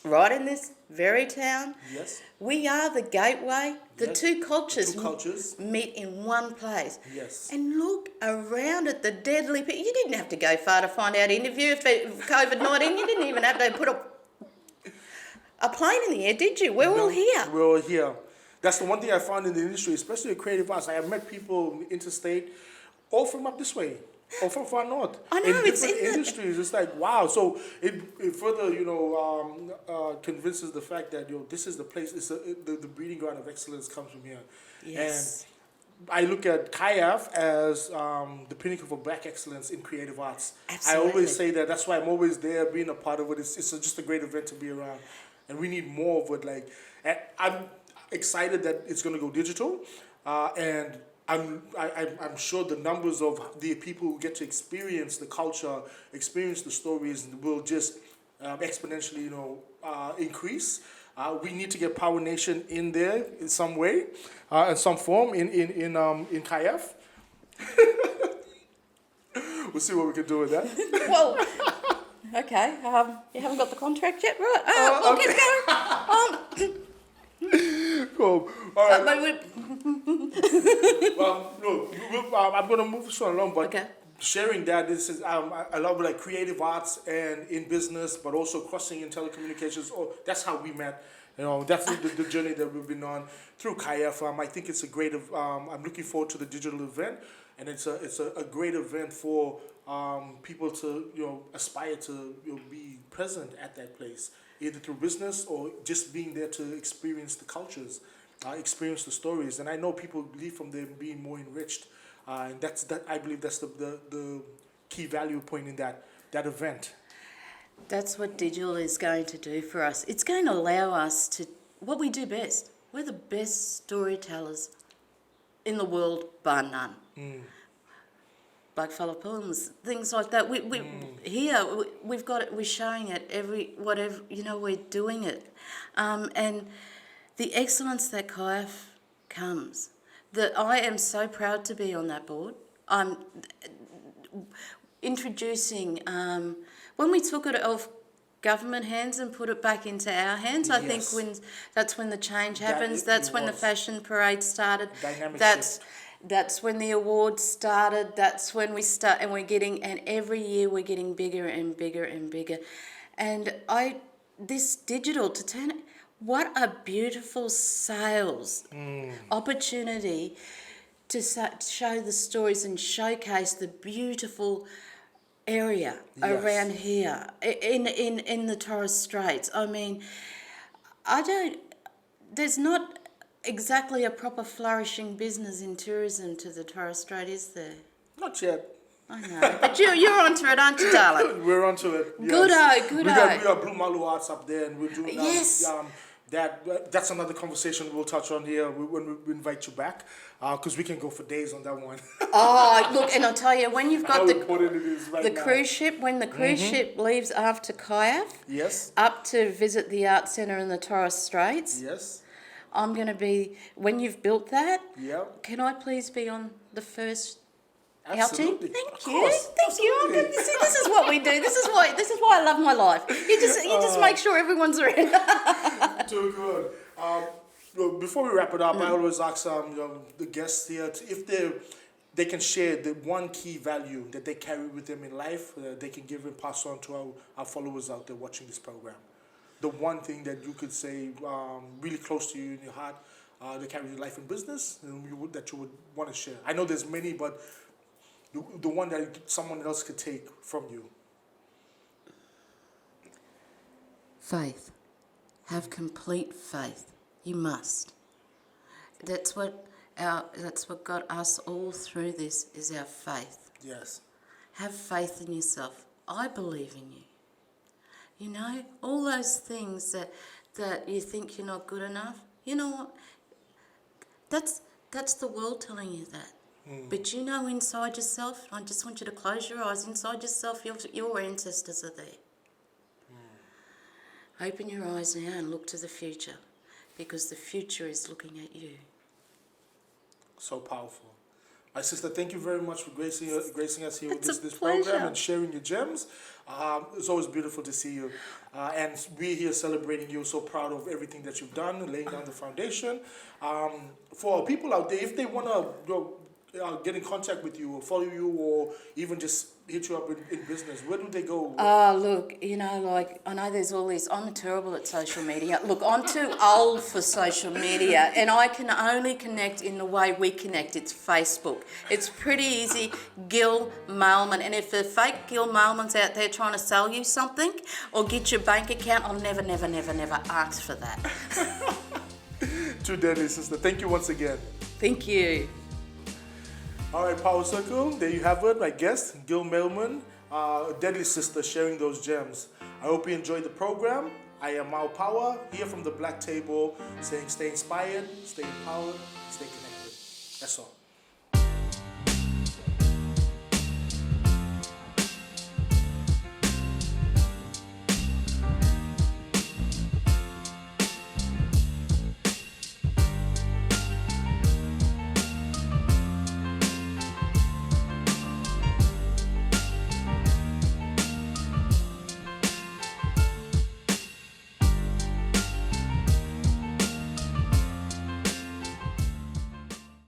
Right in this very town. Yes. We are the gateway. The two cultures meet in one place. Yes. And look around at the deadly people. You didn't have to go far to find out interview for COVID-19. You didn't even have to put a plane in the air, did you? We're all here. We're all here. That's the one thing I found in the industry, especially in creative arts. I have met people interstate, all from up this way, or from far north. I know, in it's different in industries. It's like, wow. So it further, convinces the fact that this is the place. It's the breeding ground of excellence comes from here. Yes. And I look at KIAF as the pinnacle for Black excellence in creative arts. Absolutely. I always say that. That's why I'm always there, being a part of it. It's just a great event to be around. And we need more of it. And I'm excited that it's going to go digital, and I'm sure the numbers of the people who get to experience the culture, experience the stories, will just exponentially, increase. We need to get Power Nation in there in some way, in some form, in KIAF. We'll see what we can do with that. Well. Okay. You haven't got the contract yet, right? We'll okay. keep going. Cool. All right. But I'm going to move this one along, but Okay. sharing that, this is I love like creative arts and in business, but also crossing in telecommunications. Oh, that's how we met. You know, that's the journey that we've been on through KAIF. I think it's a great. I'm looking forward to the digital event, and it's a great event for people to aspire to be present at that place, either through business or just being there to experience the cultures, experience the stories. And I know people leave from there being more enriched, and I believe that's the key value point in that event. That's what digital is going to do for us. It's going to allow us to what we do best. We're the best storytellers in the world, bar none. Blackfellow poems, things like that. We've got it. We're showing it we're doing it, and the excellence that KAIF comes. That I am so proud to be on that board. I'm introducing. When we took it off government hands and put it back into our hands, I think that's when the change happens. That's when the fashion parade started. Dynamic That's shift. That's when the awards started. That's when we start, and every year we're getting bigger and bigger and bigger. And this digital to turn it, what a beautiful sales opportunity to show the stories and showcase the beautiful area around here in the Torres Straits. I mean, there's not exactly a proper flourishing business in tourism to the Torres Strait, is there? Not yet. I know, but you're onto it, aren't you, darling? We're onto it. Yes. Good-o. We got Blue Malu Arts up there, and we're doing that's another conversation we'll touch on here when we invite you back, because we can go for days on that one. Oh, look, and I'll tell you, when you've got the now. cruise ship, when the cruise ship leaves after KAIF, Yes. up to visit the Art Centre in the Torres Straits, Yes. I'm going to be, when you've built that, Yep. can I please be on the first Absolutely. outing? Thank Of you. course. Thank you. You see, this is what we do. This is why I love my life. You just make sure everyone's around. Too good. Before we wrap it up, I always ask the guests here if they can share the one key value that they carry with them in life, they can give and pass on to our followers out there watching this program. The one thing that you could say really close to you in your heart, that carries your life and business, and that you would want to share. I know there's many, but the one that someone else could take from you. Faith. Have complete faith. You must. That's what got us all through this, is our faith. Yes. Have faith in yourself. I believe in you. You know, all those things that you think you're not good enough, you know what? That's the world telling you that. But you know inside yourself, I just want you to close your eyes, inside yourself, your ancestors are there. Open your eyes now and look to the future, because the future is looking at you. So powerful. My sister, thank you very much for gracing us here with this pleasure. program and sharing your gems. It's always beautiful to see you. And we're here celebrating you, so proud of everything that you've done, laying down the foundation. For people out there, if they want to get in contact with you or follow you or even just hit you up in business, where do they go? Oh, look, I know there's all this. I'm terrible at social media. Look, I'm too old for social media, and I can only connect in the way we connect. It's Facebook. It's pretty easy, Gil Mailman. And if the fake Gil Mailman's out there trying to sell you something or get your bank account, I'll never ask for that. Too deadly, sister. Thank you once again. Thank you. All right, Power Circle, there you have it, my guest, Gil Mailman, deadly sister, sharing those gems. I hope you enjoyed the program. I am Mao Power, here from the Black Table, saying stay inspired, stay empowered, stay connected. That's all.